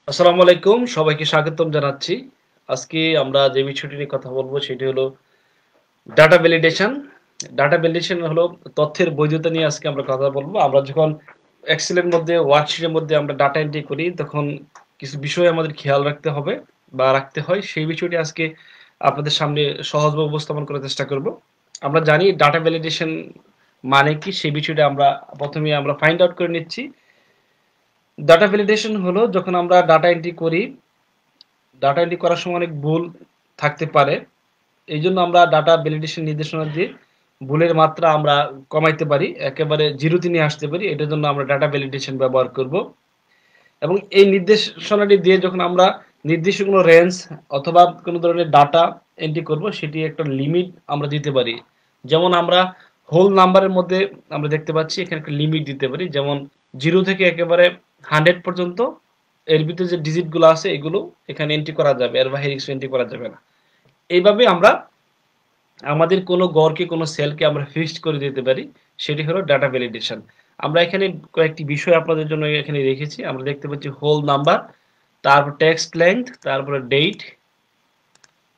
আসসালামু আলাইকুম, সবাইকে স্বাগতম জানাচ্ছি। আজকে আমরা যে বিষয়টি নিয়ে কথা বলবো সেটি হলো ডাটা ভ্যালিডেশন। ডাটা ভ্যালিডেশন হলো তথ্যের বৈধতা নিয়ে আজকে আমরা কথা বলবো। আমরা যখন এক্সেলের মধ্যে ওয়ার্কশিটের মধ্যে আমরা ডাটা এন্ট্রি করি তখন কিছু বিষয় আমাদের খেয়াল রাখতে হবে বা রাখতে হয়। সেই বিষয়টি আজকে আপনাদের সামনে সহজভাবে উপস্থাপন করার চেষ্টা করব। আমরা জানি ডাটা ভ্যালিডেশন মানে কি সেই বিষয়টা আমরা প্রথমেই আমরা ফাইন্ড আউট করে নিচ্ছি। ডাটা ভ্যালিডেশন হলো যখন আমরা ডাটা এন্ট্রি করি, ডাটা এন্ট্রি করার সময় অনেক ভুল থাকতে পারে। এই জন্য আমরা ডাটা ভ্যালিডেশন নির্দেশনা দিয়ে ভুলের মাত্রা আমরা কমাইতে পারি, একেবারে জিরোতে নিয়ে আসতে পারি। এটার জন্য আমরা ডাটা ভ্যালিডেশন ব্যবহার করব। এবং এই নির্দেশনাটি দিয়ে যখন আমরা নির্দিষ্ট কোনো রেঞ্জ অথবা কোনো ধরনের ডাটা এন্ট্রি করব, সেটি একটা লিমিট আমরা দিতে পারি। যেমন আমরা হোল নাম্বারের মধ্যে আমরা দেখতে পাচ্ছি এখানে একটা লিমিট দিতে পারি, যেমন 0 থেকে একেবারে 100 পর্যন্ত এর ভিতরে যে ডিজিটগুলো আছে এগুলো এখানে এন্ট্রি করা যাবে, এর বাইরে কিছু এন্ট্রি করা যাবে না। এইভাবে আমরা আমাদের কোনো গড়কে কোনো সেলকে আমরা ফিক্সড করে দিতে পারি, সেটি হলো ডাটা ভ্যালিডেশন। আমরা এখানে কয়েকটি বিষয় আপনাদের জন্য এখানে রেখেছি। আমরা দেখতে পাচ্ছি হোল নাম্বার, তারপর টেক্সট লেংথ, তারপরে ডেট,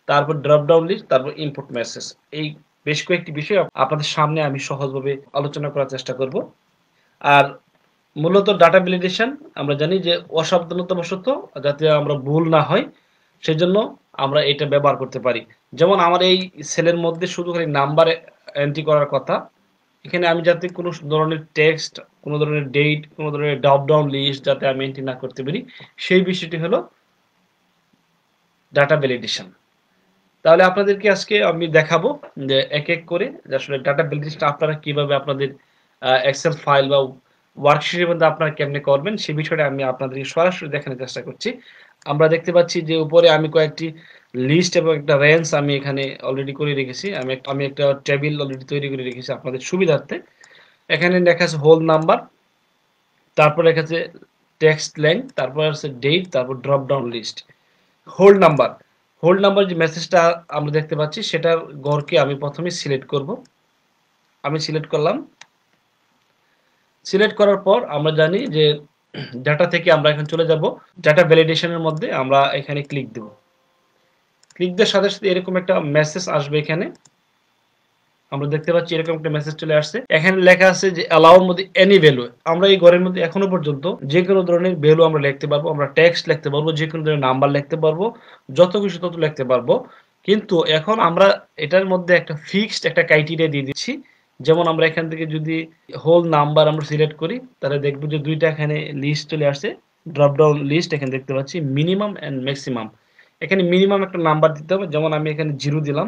তারপর ড্রপ ডাউন লিস্ট, তারপর ইনপুট মেসেজ। এই বেশ কয়েকটি বিষয় আপনাদের সামনে আমি সহজভাবে আলোচনা করার চেষ্টা করব। আর মূলত ডাটা ভ্যালিডেশন আমরা জানি যে অসাবধানতাবশত যাতে আমরা ভুল না হয় সেজন্য আমরা এটা ব্যবহার করতে পারি। যেমন আমার এই সেলের মধ্যে শুধু খালি নাম্বার এন্ট্রি করার কথা, এখানে আমি যাতে কোনো ধরনের টেক্সট, কোনো ধরনের ডেট, কোনো ধরনের ড্রপ ডাউন লিস্ট যাতে আমি এন্ট্রি না করতে পারি, সেই বিষয়টি হলো ডাটা ভ্যালিডেশন। তাহলে আপনাদেরকে আজকে আমি দেখাবো যে এক এক করে যে আসলে ডাটা ভ্যালিডেশন আপনারা কিভাবে আপনাদের এক্সেল ফাইল বা ওয়ার্কশিটের মধ্যে আপনারা কেমনে করবেন সেই বিষয়টা আমি আপনাদেরকে সরাসরি দেখানোর চেষ্টা করছি। আমরা দেখতে পাচ্ছি যে উপরে আমি কয়েকটি লিস্ট এবং একটা রেঞ্জ আমি এখানে অলরেডি করে রেখেছি। আমি একটা টেবিল অলরেডি তৈরি করে রেখেছি আপনাদের সুবিধার্থে। এখানে লেখা আছে হোল নাম্বার, তারপর লেখা আছে টেক্সট লেংথ, তারপর আছে ডেট, তারপর drop down list. Hold number, hold number যে মেসেজটা আমরা দেখতে পাচ্ছি সেটার গড়কে আমি প্রথমে সিলেক্ট করব। আমি সিলেক্ট করলাম। সিলেক্ট করার পর আমরা জানি যে ডাটা থেকে আমরা এখন চলে যাব ডাটা ভ্যালিডেশনের মধ্যে। আমরা এখানে ক্লিক দেব। ক্লিক দেওয়ার সাথে সাথে এরকম একটা মেসেজ আসবে। এখানে আমরা দেখতে পাচ্ছি এরকম একটা মেসেজ চলে আসছে। এখানে লেখা আছে যে অ্যালাউর মধ্যে এনি ভ্যালু। আমরা এই ঘরের মধ্যে এখনো পর্যন্ত যে কোনো ধরনের ভ্যালু আমরা লিখতে পারবো, আমরা টেক্সট লিখতে পারবো, যে কোনো ধরনের নাম্বার লিখতে পারবো, যত কিছু তত লিখতে পারবো। কিন্তু এখন আমরা এটার মধ্যে একটা ফিক্সড একটা ক্রাইটেরিয়া দিয়ে দিচ্ছি। যেমন আমরা এখান থেকে যদি হোল নাম্বার আমরা সিলেক্ট করি তাহলে দেখবো যে দুইটা এখানে লিস্ট চলে আসছে, ড্রপ ডাউন লিস্ট এখানে দেখতে পাচ্ছি মিনিমাম এন্ড ম্যাক্সিমাম। এখানে মিনিমাম একটা নাম্বার দিতে হবে, যেমন আমি এখানে 0 দিলাম,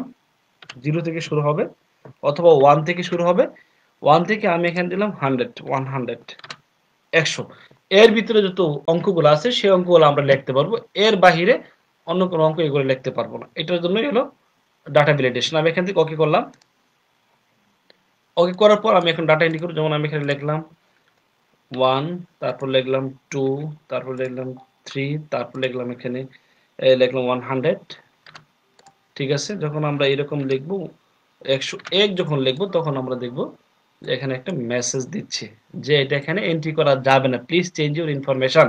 0 থেকে শুরু হবে, অথবা 1 থেকে শুরু হবে, 1 থেকে আমি এখানে দিলাম 100, 100। এর ভিতরে যত অঙ্কগুলো আছে সেই অঙ্কগুলো আমরা লিখতে পারবো, এর বাহিরে অন্য কোনো অঙ্ক এগুলো লিখতে পারবো না। এটার জন্যই হলো ডাটা ভ্যালিডেশন। আমি এখান থেকে ওকে করলাম। ওকে করার পর আমি এখন ডাটা এন্ট্রি করব। যেমন আমি এখানে লিখলাম 1, তারপর লিখলাম 2, তারপর লিখলাম 3, তারপর লিখলাম এখানে লিখলাম 100। ঠিক আছে, যখন আমরা এরকম লিখবো 101 যখন লিখবো তখন আমরা দেখবো যে এখানে একটা মেসেজ দিচ্ছে যে এটা এখানে এন্ট্রি করা যাবে না, প্লিজ চেঞ্জ ইউর ইনফরমেশন।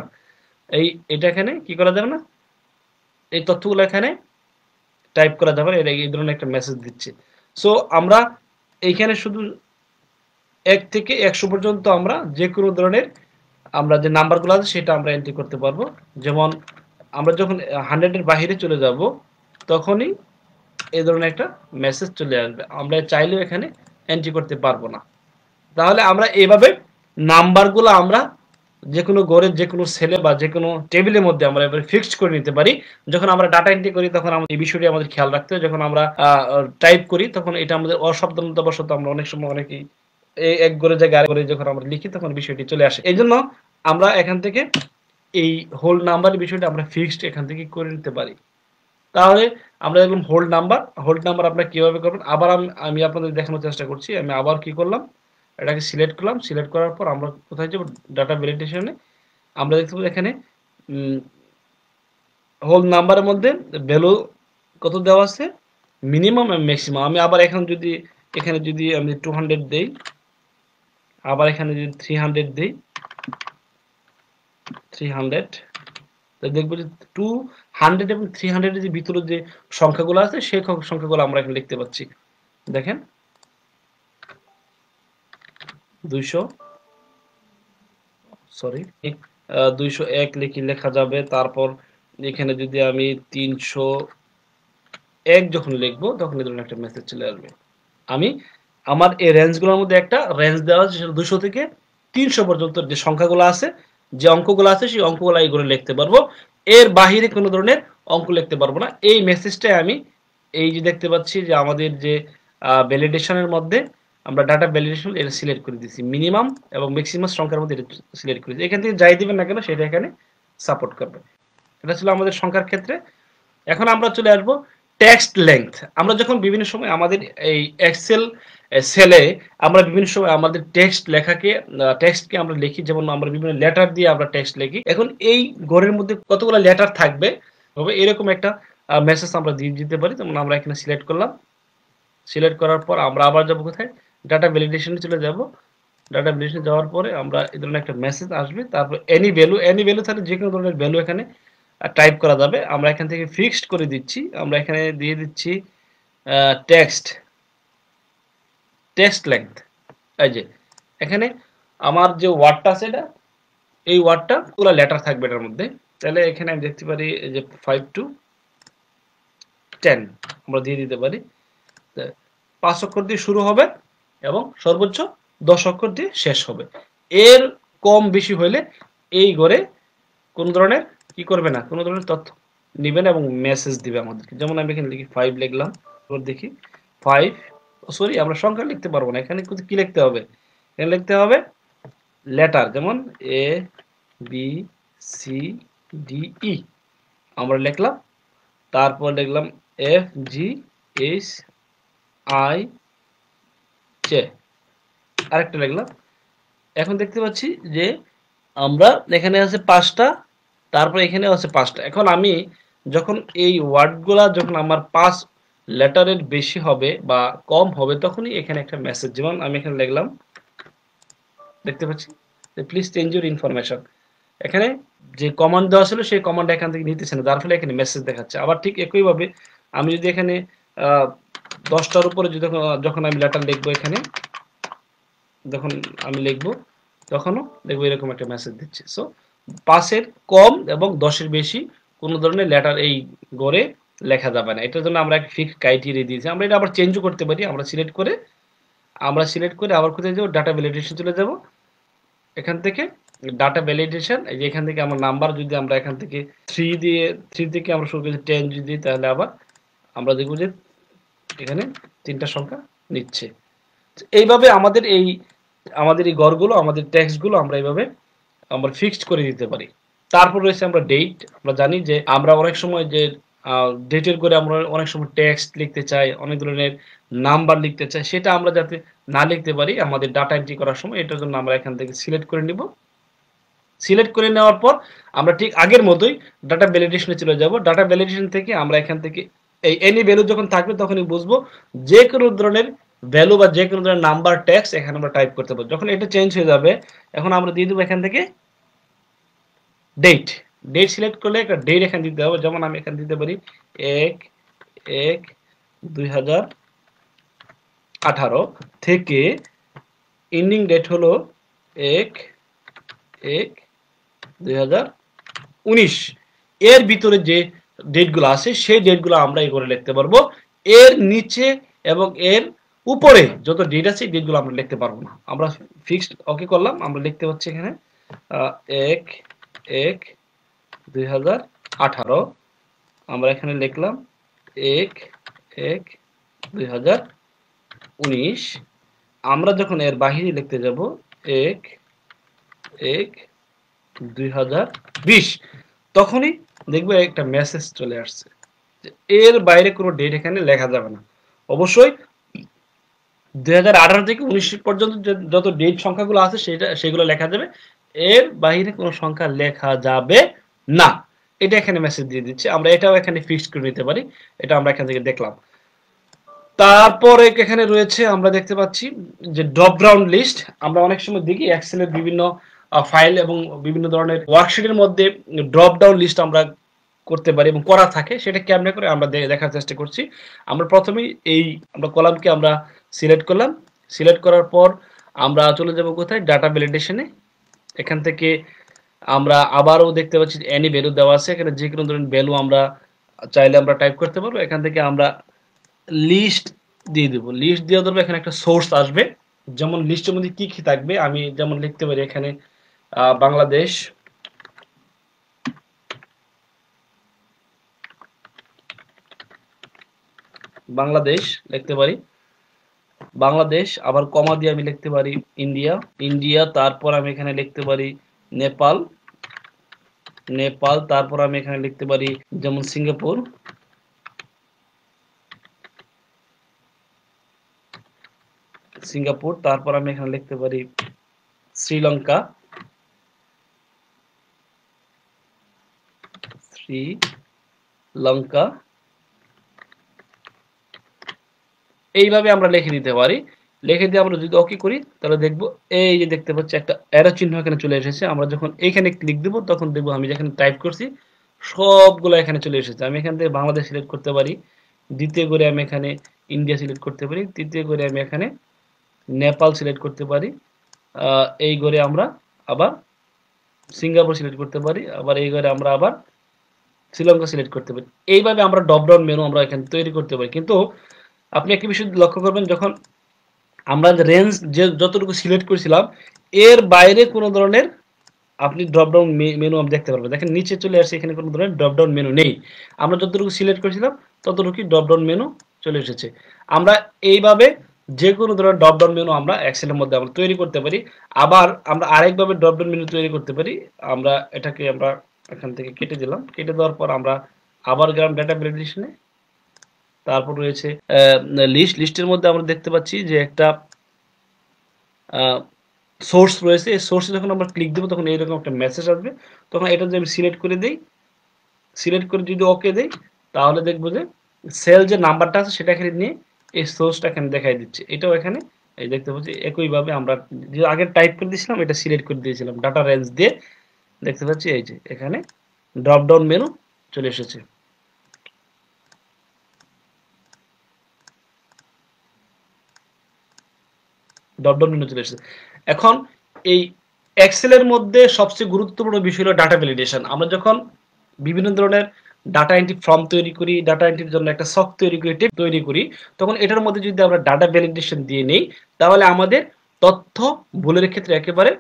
এটা এখানে কি করা যাবে না, এই তথ্যগুলো এখানে টাইপ করা যাবে না, এই ধরনের একটা মেসেজ দিচ্ছে। সো আমরা এইখানে শুধু 1 থেকে 100 পর্যন্ত আমরা যে কোনো ধরনের আমরা যে নাম্বারগুলো আছে সেটা আমরা এন্ট্রি করতে পারবো। যেমন আমরা যখন 100 এর বাইরে চলে যাব তখনই এই ধরনের একটা মেসেজ চলে আসবে, আমরা চাইলেও এখানে এন্ট্রি করতে পারবো না। তাহলে আমরা এইভাবে নাম্বারগুলো আমরা যে কোনো ঘরের যে কোনো সেলে বা যে কোনো টেবিলের মধ্যে আমরা এবারে ফিক্সড করে নিতে পারি। যখন আমরা ডাটা এন্ট্রি করি তখন আমাদের এই বিষয়টি আমাদের খেয়াল রাখতে হয়। যখন আমরা টাইপ করি তখন এটা আমাদের অসাবধানতাবশত আমরা অনেক সময় অনেকেই এক ঘরে জায়গায় আরেক ঘরে যখন আমরা লিখি তখন বিষয়টি চলে আসে। এই জন্য আমরা এখান থেকে এই হোল নাম্বার বিষয়টা আমরা ফিক্সড এখান থেকে করে নিতে পারি। তাহলে আমরা দেখলাম হোল্ড নাম্বার। হোল্ড নাম্বার আপনারা কিভাবে করবেন আবার আমি আপনাদের দেখানোর চেষ্টা করছি। আমি আবার কি করলাম, এটাকে সিলেক্ট করলাম। সিলেক্ট করার পর আমরা কোথায় যাব, ডাটা ভ্যালিডেশনে। আমরা দেখতে পাবো এখানে হোল নাম্বারের মধ্যে ভ্যালু কত দেওয়া আছে, মিনিমাম এবং ম্যাক্সিমাম। আমি আবার এখানে যদি আমি 200 দেই, আবার এখানে যদি 300 দেই, 300, তো দেখবো যে 200 এবং 300 এর যে ভিতরে যে সংখ্যাগুলো আছে সেই সংখ্যাগুলো আমরা এখানে লিখতে পাচ্ছি। দেখেন 200 সরি 201 লেখা যাবে। তারপর এখানে যদি আমি 301 যখন লিখবো তখন এই ধরনের একটা মেসেজ চলে আসবে। আমি আমার এই রেঞ্জগুলোর মধ্যে একটা রেঞ্জ দেওয়া আছে, সেটা 200 থেকে 300 পর্যন্ত যে সংখ্যাগুলো আছে, যে অঙ্কগুলো আছে সেই অঙ্কগুলো এইগুলো লিখতে পারবো। এর বাহিরে কোনো ধরনের অঙ্ক লিখতে পারবো না। এই মেসেজটাই আমি এই যে দেখতে পাচ্ছি যে আমাদের যে ভ্যালিডেশনের মধ্যে আমরা ডাটা ভ্যালিডেশন এটা সিলেক্ট করে দিয়েছি, মিনিমাম এবং ম্যাক্সিমাম সংখ্যার মধ্যে এটা সিলেক্ট করে দিয়েছি। এখান থেকে যাই দিবেন না কেন সেটা এখানে সাপোর্ট করবে। এটা ছিল আমাদের সংখ্যার ক্ষেত্রে। এখন আমরা চলে আসবো টেক্সট লেংথ। আমরা যখন বিভিন্ন সময় আমাদের এই এক্সেল সেলে আমরা বিভিন্ন সময় আমাদের টেক্সটকে আমরা লিখি, যেমন আমরা বিভিন্ন লেটার দিয়ে আমরা টেক্সট লিখি। এখন এই ঘরের মধ্যে কতগুলো লেটার থাকবে তবে এরকম একটা মেসেজ আমরা দিয়ে দিতে পারি। যেমন আমরা এখানে সিলেক্ট করলাম, সিলেক্ট করার পর আমরা আবার যাবো কোথায়, ডাটা ভ্যালিডেশনে চলে যাব। ডাটা ভ্যালিডেশনে যাওয়ার পরে আমরা এই ধরনের একটা মেসেজ আসবে, তারপর এনি ভ্যালু থাকলে যে কোনো ধরনের ভ্যালু এখানে টাইপ করা যাবে। আমরা এখান থেকে ফিক্সড করে দিচ্ছি, আমরা এখানে দিয়ে দিচ্ছি টেক্সট লেংথ। এই যে এখানে আমার যে ওয়ার্ডটা আছে এটা, এই ওয়ার্ডটা পুরো লেটার থাকবে এটার মধ্যে। তাহলে এখানে আমি দেখতে পারি যে 5 to 10 আমরা দিয়ে দিতে পারি। 5 অক্ষর দিয়ে শুরু হবে এবং সর্বোচ্চ 10 অক্ষর দিয়ে শেষ হবে। এর কম বেশি হলে এই ঘরে কোন ধরনের কি করবে না, কোন ধরনের তথ্য নিবে না এবং মেসেজ দিবে আমাদেরকে। যেমন আমি এখানে লিখি 5 লিখলাম, এবার দেখি 5 সরি আমরা সংখ্যা লিখতে পারবো না, এখানে কি লিখতে হবে, এখানে লিখতে হবে লেটার, যেমন A B C D E আমরা লিখলাম, তারপর লিখলাম F G H I J আরেকটা লিখলাম। এখন দেখতে পাচ্ছি যে আমরা এখানে আছে 5টা, তারপর এখানে আছে 5টা। এখন আমি যখন এই ওয়ার্ডগুলা যখন আমার 5 লেটারের বেশি হবে বা কম হবে তখনই এখানে একটা মেসেজ, যেমন আমি এখানে লিখলাম, দেখতে পাচ্ছি যে প্লিজ চেঞ্জ ইউর ইনফরমেশন। এখানে যে কমান্ড দেওয়া ছিল সেই কমান্ড এখান থেকে নিতেছে না, যার ফলে এখানে মেসেজ দেখাচ্ছে। আবার ঠিক একইভাবে আমি যদি এখানে 10টার উপরে যখন আমি লেটার লিখবো, এখানে যখন আমি লিখবো তখনও দেখবো এরকম একটা মেসেজ দিচ্ছে। সো 5-এর কম এবং 10-এর বেশি কোনো ধরনের লেটার এই গড়ে লেখা যাবে না। এটার জন্য আমরা একটা ফিক্সড ক্রাইটেরিয়া দিয়েছি। আমরা এটা আবার চেঞ্জও করতে পারি। আমরা সিলেক্ট করে আবার কোথায় যাবো, ডাটা ভ্যালিডেশন চলে যাব। এখান থেকে ডাটা ভ্যালিডেশন, এই যে এখান থেকে আমার নাম্বার যদি আমরা এখান থেকে 3 থেকে আমরা শুরু করি 10 যদি দিই, তাহলে আবার আমরা দেখবো যে এখানে 3টা সংখ্যা নিচ্ছে। এইভাবে আমাদের এই ঘরগুলো, আমাদের টেক্সটগুলো আমরা এইভাবে আমরা ফিক্সড করে দিতে পারি। তারপর রয়েছে আমরা ডেট। আমরা জানি যে আমরা অনেক সময় যে ডেটের করে আমরা অনেক সময় টেক্সট লিখতে চাই, অনেক ধরনের নাম্বার লিখতে চাই, সেটা আমরা যাতে না লিখতে পারি আমাদের ডাটা এন্ট্রি করার সময়, এটার জন্য আমরা এখান থেকে সিলেক্ট করে নিব। সিলেক্ট করে নেওয়ার পর আমরা ঠিক আগের মতোই ডাটা ভ্যালিডেশনে চলে যাব। ডাটা ভ্যালিডেশন থেকে আমরা এখান থেকে এই এনি ভ্যালু যখন থাকবে তখনই বুঝবো যে কোনো ধরনের ভ্যালু বা যে কোনো ধরনের নাম্বার টেক্সট এখানে আমরা টাইপ করতে পারবো। যখন এটা চেঞ্জ হয়ে যাবে, এখন আমরা দিয়ে দেবো এখান থেকে ডেট সিলেক্ট করলে একটা ডেট এখানে দিতে হবে। যেমন আমি এখানে দিতে পারি 1/1/2018 থেকে এন্ডিং ডেট হলো 1/1/2019। এর ভিতরে যে ডেটগুলো আছে সেই ডেটগুলো আমরা এই করে লিখতে পারবো। এর নিচে এবং এর উপরে যত ডেট আছে এই ডেটগুলো আমরা লিখতে পারবো না। আমরা ফিক্সড ওকে করলাম, আমরা লিখতে পাচ্ছি এখানে 1/1/2018 আমরা এখানে লিখলাম 1/1/2019। আমরা যখন এর বাহিরে লিখতে যাব 1/1/2020 তখনই দেখবো একটা মেসেজ চলে আসছে। এর বাইরে কোনো ডেট এখানে লেখা যাবে না। অবশ্যই 2018 থেকে 19 পর্যন্ত যত ডেট সংখ্যাগুলো আছে সেগুলো লেখা যাবে, এর বাইরে কোনো সংখ্যা লেখা যাবে না। এটা এখানে মেসেজ দিয়ে দিচ্ছে। আমরা এটাও এখানে ফিক্স করে নিতে পারি। এটা আমরা এখান থেকে দেখলাম। তারপরে এখানে রয়েছে আমরা দেখতে পাচ্ছি যে ড্রপ ডাউন লিস্ট। আমরা অনেক সময় দেখি এক্সেলের বিভিন্ন ফাইল এবং বিভিন্ন ধরনের ওয়ার্কশিটের মধ্যে ড্রপ ডাউন লিস্ট আমরা করতে পারি এবং করা থাকে, সেটা কেমনে করে আমরা দেখার চেষ্টা করছি। আমরা প্রথমেই এই আমরা কলামকে আমরা সিলেক্ট করলাম, সিলেক্ট করার পর আমরা চলে যাব কোথায়, ডাটা ভ্যালিডেশনে। এখান থেকে আমরা আবারও দেখতে পাচ্ছি এনি ভ্যালু দেওয়া আছে, এখানে যে কোনো ধরনের ভ্যালু আমরা চাইলে আমরা টাইপ করতে পারবো। এখান থেকে আমরা লিস্ট দিয়ে দেবো, লিস্ট দিয়ে দেবো, এখানে একটা সোর্স আসবে, যেমন লিস্টের মধ্যে কি কি থাকবে আমি যেমন লিখতে পারি এখানে বাংলাদেশ, বাংলাদেশ লিখতে পারি, বাংলাদেশ, আবার কমা দিয়ে আমি লিখতে পারি ইন্ডিয়া, ইন্ডিয়া, তারপর আমি এখানে লিখতে পারি নেপাল, নেপাল, তারপর আমি এখানে লিখতে পারি যেমন সিঙ্গাপুর, সিঙ্গাপুর, তারপর আমি এখানে লিখতে পারি শ্রীলঙ্কা, শ্রীলঙ্কা। এইভাবে আমরা লিখে দিতে পারি। লিখে দিয়ে আমরা যদি ওকে করি তাহলে দেখবো এই যে দেখতে পাচ্ছি একটা অ্যারো চিহ্ন এখানে চলে এসেছে। আমরা যখন এইখানে ক্লিক দেবো তখন দেখবো আমি যেখানে টাইপ করছি সবগুলো এখানে চলে এসেছে। আমি এখান থেকে বাংলাদেশ সিলেক্ট করতে পারি, দ্বিতীয় করে আমি এখানে ইন্ডিয়া সিলেক্ট করতে পারি, তৃতীয় করে আমি এখানে নেপাল সিলেক্ট করতে পারি, এই ঘরে আমরা আবার সিঙ্গাপুর সিলেক্ট করতে পারি, আবার এই ঘরে আমরা আবার শ্রীলঙ্কা সিলেক্ট করতে পারি। এইভাবে আমরা ড্রপ ডাউন মেনু আমরা এখানে তৈরি করতে পারি। কিন্তু আপনি একটি বিষয় লক্ষ্য করবেন, যখন আমরা রেঞ্জ যে যতটুকু সিলেক্ট করেছিলাম এর বাইরে কোনো ধরনের আপনি ড্রপ ডাউন মেনু আপনি দেখতে পারবেন। দেখেন নিচে চলে আসছে, এখানে কোনো ধরনের ড্রপ ডাউন মেনু নেই। আমরা যতটুকু সিলেক্ট করেছিলাম ততটুকুই ড্রপ ডাউন মেনু চলে এসেছে। আমরা এইভাবে যে কোনো ধরনের ড্রপ ডাউন মেনু আমরা এক্সেলের মধ্যে আমরা তৈরি করতে পারি। আবার আমরা আরেকভাবে ড্রপ ডাউন মেনু তৈরি করতে পারি। আমরা এটাকে আমরা এখান থেকে কেটে দিলাম, কেটে দেওয়ার পর আমরা আবার গেলাম ডাটা ভ্যালিডেশনে, তারপর রয়েছে লিস্ট, লিস্টের মধ্যে আমরা দেখতে পাচ্ছি যে একটা সোর্স রয়েছে। এই সোর্সে যখন আমরা ক্লিক দেবো তখন এইরকম একটা মেসেজ আসবে। তখন এটা যদি আমি সিলেক্ট করে দিই, সিলেক্ট করে যদি ওকে দেই তাহলে দেখবো যে সেল যে নাম্বারটা আছে সেটা এখানে নিয়ে এই সোর্সটা এখানে দেখাই দিচ্ছে। এটাও এখানে এই দেখতে পাচ্ছি একইভাবে আমরা যে আগে টাইপ করে দিয়েছিলাম এটা সিলেক্ট করে দিয়েছিলাম ডাটা রেঞ্জ দিয়ে, দেখতে পাচ্ছি এই যে এখানে ড্রপ ডাউন মেনু চলে এসেছে। ড্রপ ডাউন মেনু চলে এসেছে। এখন এই এক্সেলের মধ্যে সবচেয়ে গুরুত্বপূর্ণ বিষয় হলো ডাটা ভ্যালিডেশন। আমরা যখন বিভিন্ন ধরনের ডাটা এন্ট্রি ফর্ম তৈরি করি, ডাটা এন্ট্রির জন্য একটা সক তৈরি করি, টেপ তৈরি করি, তখন এটার মধ্যে যদি আমরা ডাটা ভ্যালিডেশন দিয়ে নেই তাহলে আমাদের তথ্য ভুলের ক্ষেত্রে একেবারে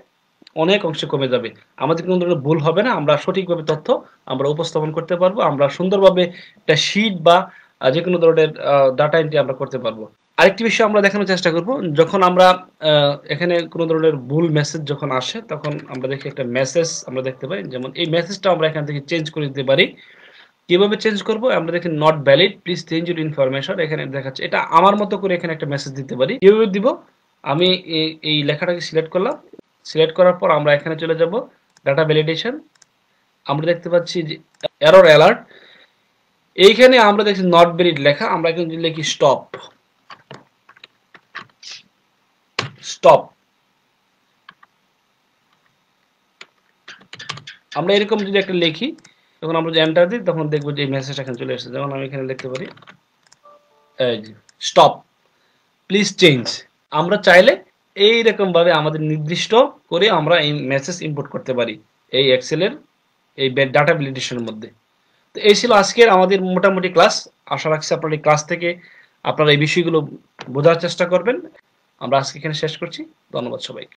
অনেক অংশে কমে যাবে। আমাদের কোনো ধরনের ভুল হবে না, আমরা সঠিকভাবে তথ্য আমরা উপস্থাপন করতে পারবো, আমরা সুন্দরভাবে একটা শীট বা যে কোনো ধরনের ডাটা এন্ট্রি আমরা করতে পারবো। আরেকটি বিষয় আমরা দেখানোর চেষ্টা করব, যখন আমরা এখানে কোনো ধরনের ভুল মেসেজ যখন আসে তখন আমরা দেখি একটা মেসেজ আমরা দেখতে পাই, যেমন এই মেসেজটা আমরা এখান থেকে চেঞ্জ করে দিতে পারি। কিভাবে চেঞ্জ করব, আমরা দেখি not valid, please change your information, এখানে দেখাচ্ছে। এটা আমার মতো করে এখানে একটা মেসেজ দিতে পারি। কিভাবে দিব, আমি এই লেখাটাকে সিলেক্ট করলাম, সিলেক্ট করার পর আমরা এখানে চলে যাব ডাটা ভ্যালিডেশন। আমরা দেখতে পাচ্ছি যে এরর অ্যালার্ট, এইখানে আমরা দেখছি নট ভ্যালিড লেখা, আমরা এখানে যদি লিখি স্টপ, স্টপ, আমরা এরকম যদি একটা লিখি তখন আমরা যদি এন্টার দিই তখন দেখবো যে এই মেসেজ এখানে চলে আসছে। যেমন আমি এখানে লিখতে পারি স্টপ, প্লিজ চেঞ্জ। আমরা চাইলে এইরকম ভাবে আমাদের নির্দিষ্ট করে আমরা এই মেসেজ ইনপুট করতে পারি এই এক্সেলের এই ডাটা ভ্যালিডেশনের মধ্যে। তো এই ছিল আজকের আমাদের মোটামুটি ক্লাস। আশা রাখছি আপনারা এই ক্লাস থেকে আপনারা এই বিষয়গুলো বোঝার চেষ্টা করবেন। আমরা আজকে এখানে শেষ করছি। ধন্যবাদ সবাইকে।